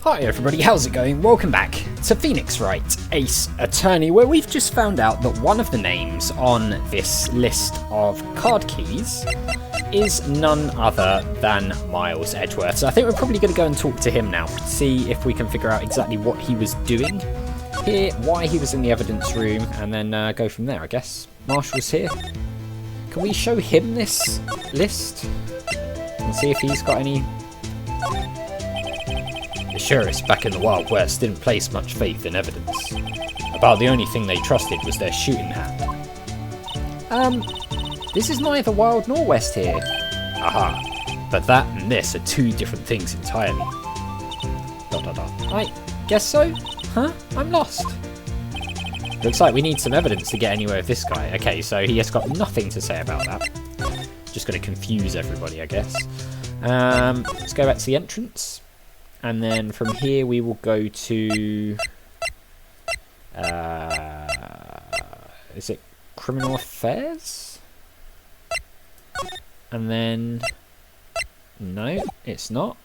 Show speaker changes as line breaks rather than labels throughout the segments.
Hi everybody, how's it going? Welcome back to Phoenix Wright, Ace Attorney, where we've just found out that one of the names on this list of card keys is none other than Miles Edgeworth. So I think we're probably going to go and talk to him now, see if we can figure out exactly what he was doing here, why he was in the evidence room, and then go from there, I guess. Marshall's here. Can we show him this list and see if he's got any... The sheriffs back in the Wild West didn't place much faith in evidence. About the only thing they trusted was their shooting hand. This is neither Wild nor West here. Aha, but that and this are two different things entirely. ... I guess so? Huh? I'm lost. Looks like we need some evidence to get anywhere with this guy. Okay, so he has got nothing to say about that. Just going to confuse everybody, I guess. Let's go back to the entrance. And then from here we will go to... is it Criminal Affairs? And then... No, it's not.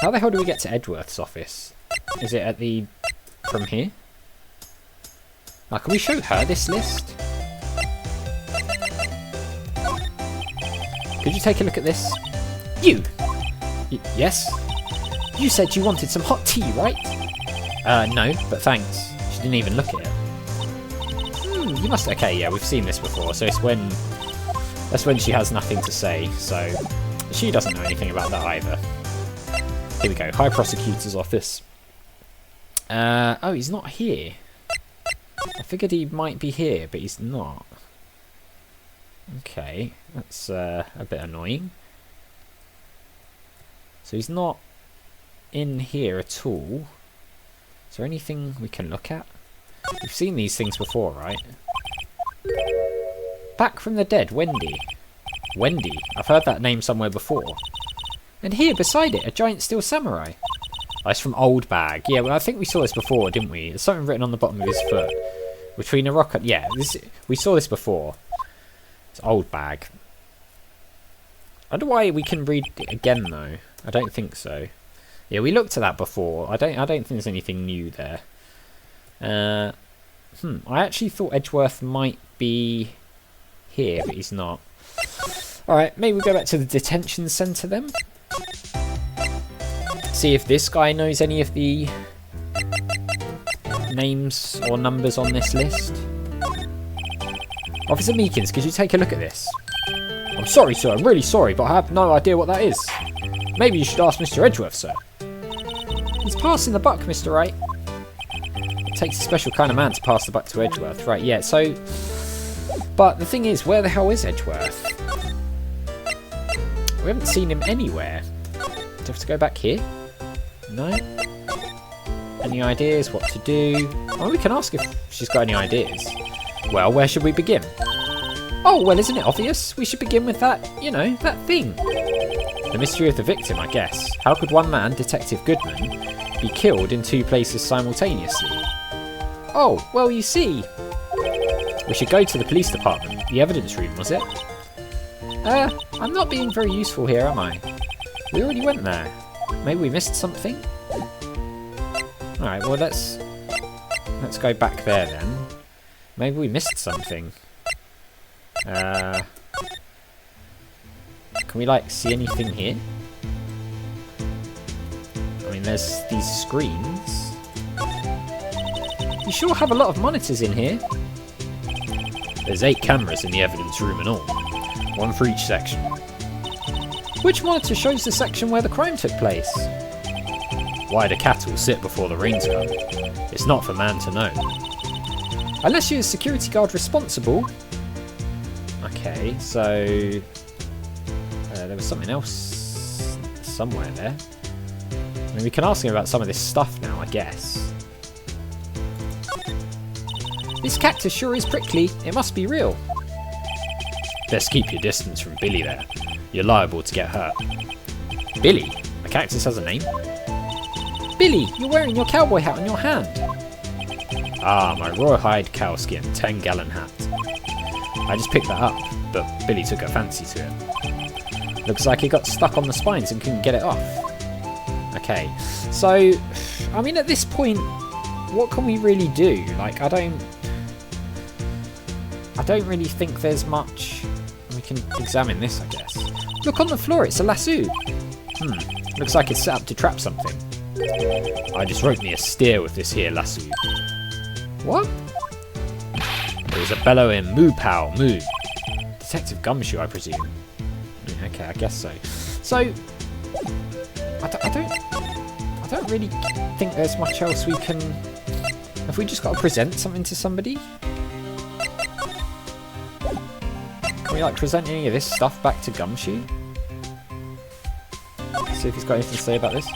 How the hell do we get to Edgeworth's office? Is it at the... from here? Can we show her this list? Could you take a look at this? You! Yes? You said you wanted some hot tea, right? No, but thanks. She didn't even look at it. You must... Okay, yeah, we've seen this before, so it's when... That's when she has nothing to say, so... She doesn't know anything about that either. Here we go, High Prosecutor's Office. Oh, he's not here. I figured he might be here, but he's not. Okay, that's a bit annoying. So he's not in here at all. Is there anything we can look at? We've seen these things before, right? Back from the dead, Wendy. Wendy, I've heard that name somewhere before. And here, beside it, a giant steel samurai. Oh, it's from Old Bag. Yeah, well, I think we saw this before, didn't we? There's something written on the bottom of his foot. Between a rock and... Yeah, we saw this before. It's Old Bag. I wonder why we can read it again, though. I don't think so. Yeah, we looked at that before. I don't think there's anything new there. I actually thought Edgeworth might be here, but he's not. Alright, maybe we'll go back to the detention centre then. See if this guy knows any of the names or numbers on this list. Officer Meekins, could you take a look at this? I'm sorry, sir. I'm really sorry, but I have no idea what that is. Maybe you should ask Mr. Edgeworth, sir. He's passing the buck, Mr. Wright. It takes a special kind of man to pass the buck to Edgeworth. Right, yeah, so... But the thing is, where the hell is Edgeworth? We haven't seen him anywhere. Do we have to go back here? No? Any ideas what to do? Oh, we can ask if she's got any ideas. Well, where should we begin? Oh, well, isn't it obvious? We should begin with that, you know, that thing. The mystery of the victim, I guess. How could one man, Detective Goodman, be killed in two places simultaneously? Oh, well, you see. We should go to the police department. The evidence room, was it? I'm not being very useful here, am I? We already went there. Maybe we missed something? Alright, well, let's go back there then. Maybe we missed something. Can we, like, see anything here? I mean, there's these screens. You sure have a lot of monitors in here. There's 8 cameras in the evidence room and all. One for each section. Which monitor shows the section where the crime took place? Why do cattle sit before the rains come? It's not for man to know. Unless you're a security guard responsible. Okay, so... there was something else somewhere there. I mean, we can ask him about some of this stuff now, I guess. This cactus sure is prickly. It must be real. Best keep your distance from Billy there. You're liable to get hurt. Billy? A cactus has a name? Billy, you're wearing your cowboy hat on your hand. Ah, my rawhide cowskin 10-gallon hat. I just picked that up, but Billy took a fancy to it. Looks like he got stuck on the spines and couldn't get it off. Okay, so, I mean, at this point, what can we really do? Like, I don't really think there's much. We can examine this, I guess. Look on the floor, it's a lasso. Looks like it's set up to trap something. I just wrote me a steer with this here lasso. What? There was a bellowing moo pow moo. Detective Gumshoe, I presume. Okay, I guess so. So, I don't really think there's much else we can. Have we just got to present something to somebody? Can we like present any of this stuff back to Gumshoe? See if he's got anything to say about this.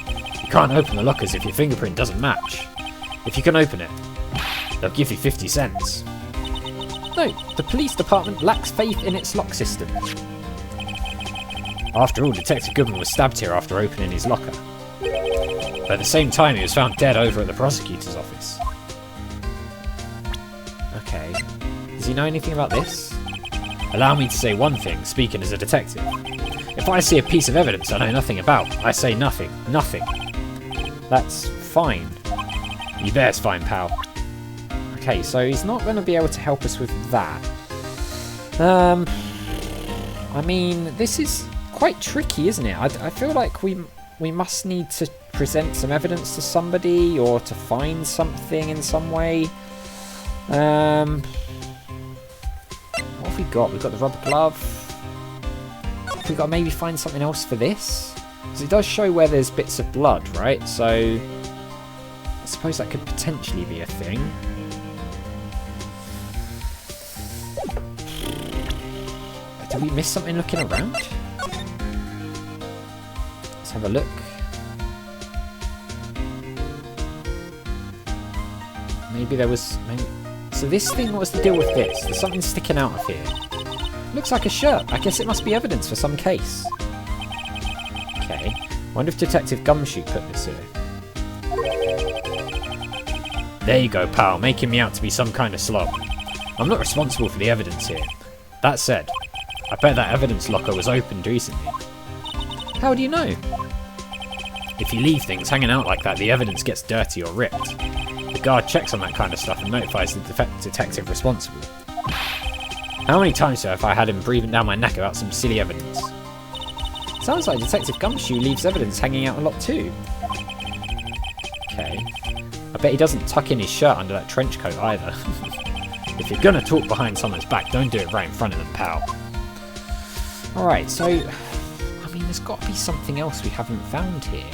You can't open the lockers if your fingerprint doesn't match. If you can open it, they'll give you 50 cents. No, the police department lacks faith in its lock system. After all, Detective Goodman was stabbed here after opening his locker. But at the same time, he was found dead over at the prosecutor's office. Okay. Does he know anything about this? Allow me to say one thing, speaking as a detective. If I see a piece of evidence I know nothing about, I say nothing. Nothing. That's fine. You bet's fine, pal. Okay, so he's not going to be able to help us with that. I mean, this is quite tricky, isn't it? I feel like we must need to present some evidence to somebody or to find something in some way. What have we got? We've got the rubber glove. Have we got to maybe find something else for this? Because it does show where there's bits of blood, right? So I suppose that could potentially be a thing. Did we miss something looking around? Let's have a look. Maybe there was... So this thing, what's the deal with this? There's something sticking out of here. Looks like a shirt. I guess it must be evidence for some case. Okay. Wonder if Detective Gumshoe put this here. There you go, pal. Making me out to be some kind of slob. I'm not responsible for the evidence here. That said, I bet that evidence locker was opened recently. How do you know? If you leave things hanging out like that, the evidence gets dirty or ripped. The guard checks on that kind of stuff and notifies the detective responsible. How many times have I had him breathing down my neck about some silly evidence? Sounds like Detective Gumshoe leaves evidence hanging out a lot too. Okay. I bet he doesn't tuck in his shirt under that trench coat either. If you're gonna talk behind someone's back, don't do it right in front of them, pal. Alright, so... I mean, there's got to be something else we haven't found here.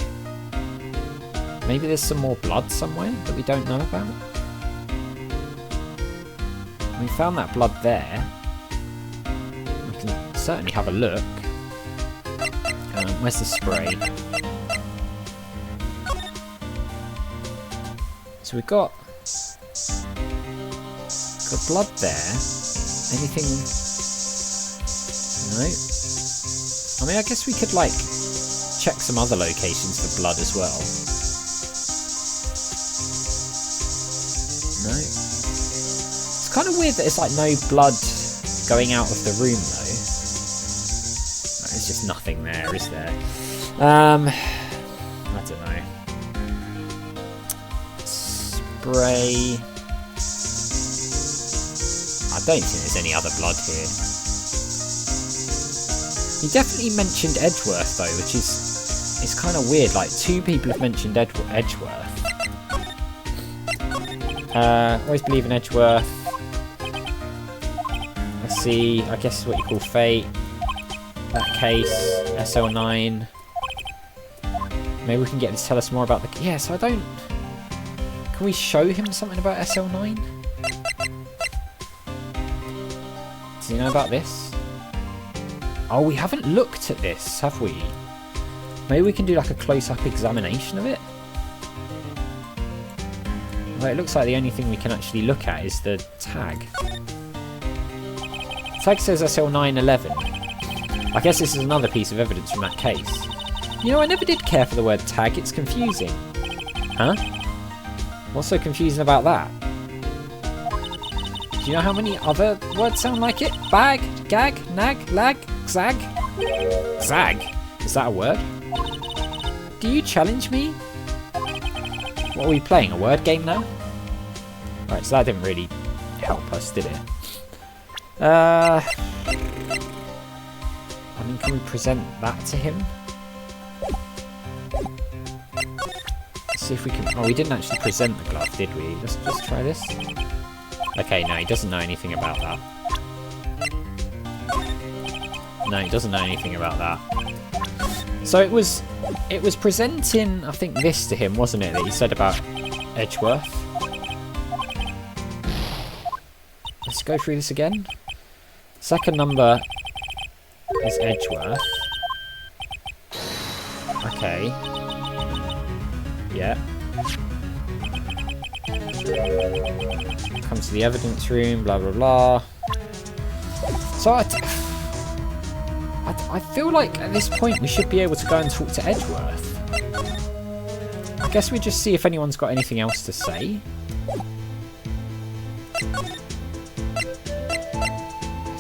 Maybe there's some more blood somewhere that we don't know about? We found that blood there. We can certainly have a look. Where's the spray? So we've got blood there. Anything? No. I mean, I guess we could like check some other locations for blood as well. No. It's kind of weird that it's like no blood going out of the room though. No, there's just nothing there, is there? I don't know. Spray. I don't think there's any other blood here. He definitely mentioned Edgeworth though, which is it's kind of weird. Like 2 people have mentioned Edgeworth. Always believe in Edgeworth. Let's see. I guess what you call fate. That case, SL9. Maybe we can get him to tell us more about the. Yeah. So I don't. Can we show him something about SL9? Does he know about this? Oh, we haven't looked at this, have we? Maybe we can do like a close-up examination of it? Well, it looks like the only thing we can actually look at is the tag. The tag says SL911. I guess this is another piece of evidence from that case. You know, I never did care for the word tag, it's confusing. Huh? What's so confusing about that? Do you know how many other words sound like it? Bag, gag, nag, lag, zag? Zag? Is that a word? Do you challenge me? What are we playing? A word game now? Right, so that didn't really help us, did it? I mean, can we present that to him? Let's see if we can... Oh, we didn't actually present the glove, did we? Let's just try this. Okay, no, he doesn't know anything about that. No, he doesn't know anything about that. So it was presenting, I think, this to him, wasn't it, that he said about Edgeworth? Let's go through this again. Second number is Edgeworth. Okay. Yeah. Come to the evidence room, blah blah blah. So I feel like at this point we should be able to go and talk to Edgeworth. I guess we just see if anyone's got anything else to say.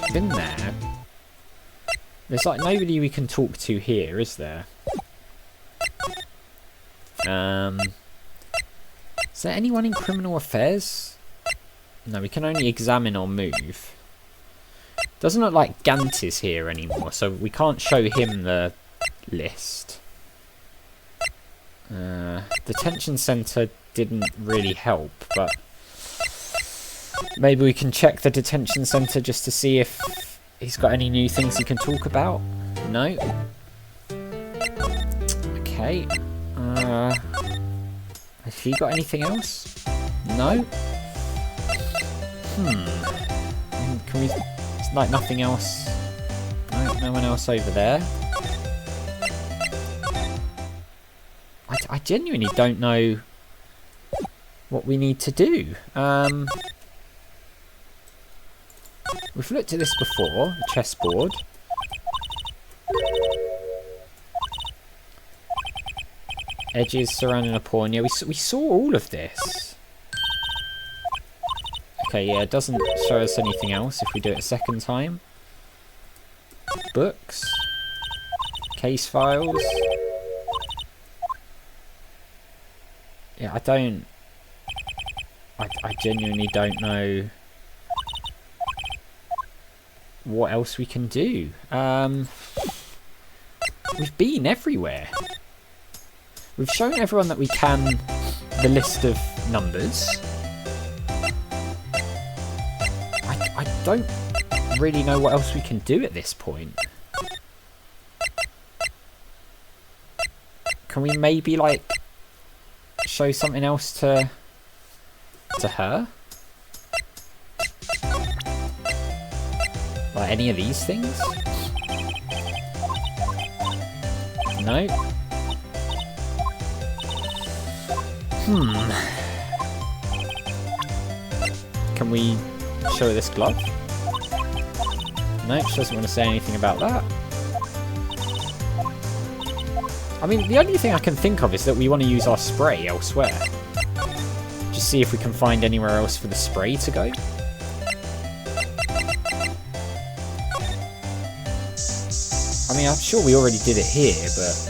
It's been there. There's like nobody we can talk to here, is there? Is there anyone in criminal affairs? No, we can only examine or move. Doesn't look like Gant is here anymore, so we can't show him the list. Detention centre didn't really help, but maybe we can check the detention centre just to see if he's got any new things he can talk about. No. Okay. Has he got anything else? No. Can we... It's like nothing else. No one else over there. I genuinely don't know what we need to do. We've looked at this before, the chessboard. Edges surrounding a pawn. Yeah, we saw all of this. Okay, yeah, it doesn't show us anything else if we do it a second time. Books. Case files. Yeah, I genuinely don't know what else we can do. We've been everywhere. We've shown everyone that we can the list of numbers. I don't really know what else we can do at this point. Can we maybe like show something else to her? Like any of these things? No. Can we show her this glove? No, she doesn't want to say anything about that. I mean, the only thing I can think of is that we want to use our spray elsewhere. Just see if we can find anywhere else for the spray to go. I mean, I'm sure we already did it here, but...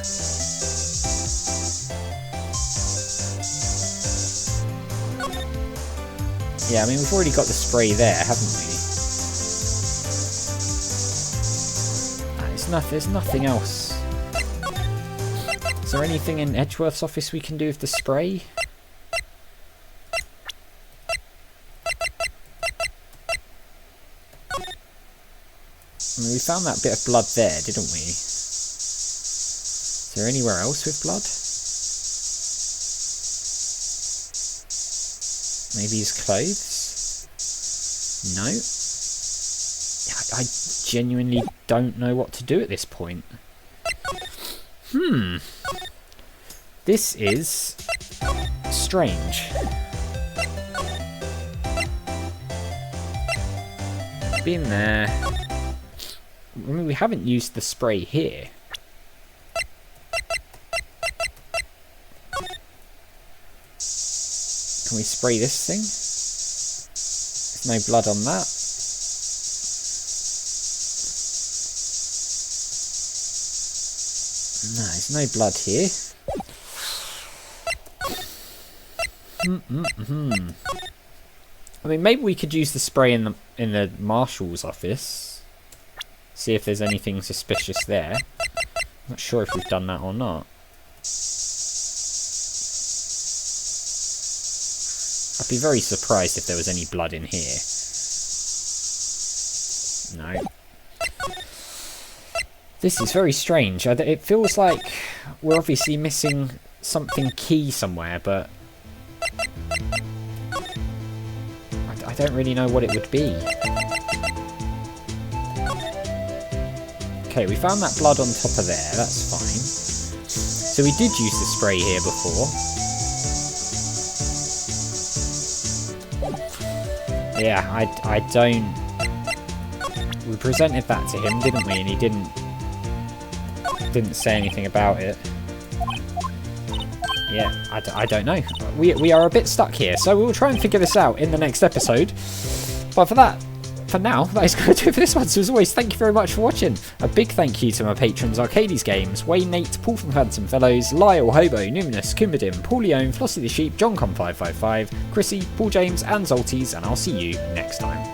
Yeah, I mean, we've already got the spray there, haven't we? There's nothing else. Is there anything in Edgeworth's office we can do with the spray? I mean, we found that bit of blood there, didn't we? Is there anywhere else with blood? Maybe his clothes? No. I genuinely don't know what to do at this point. This is strange. Been there. I mean, we haven't used the spray here. Can we spray this thing? There's no blood on that. No, there's no blood here. I mean, maybe we could use the spray in the marshal's office. See if there's anything suspicious there. I'm not sure if we've done that or not. I'd be very surprised if there was any blood in here. No. This is very strange. It feels like we're obviously missing something key somewhere, but I don't really know what it would be. Okay, we found that blood on top of there. That's fine. So we did use the spray here before. Yeah, I don't... We presented that to him, didn't we? And he didn't say anything about it. Yeah, I don't know. We are a bit stuck here, so we'll try and figure this out in the next episode. But for now, that is going to do it for this one. So as always, thank you very much for watching. A big thank you to my patrons: Arcades Games, Wayne, Nate, Paul from Phantom Fellows, Lyle, Hobo, Numinous, Kumbadim, Paulione, Flossie the Sheep, JohnCom555, Chrissy, Paul James, and Zolties, and I'll see you next time.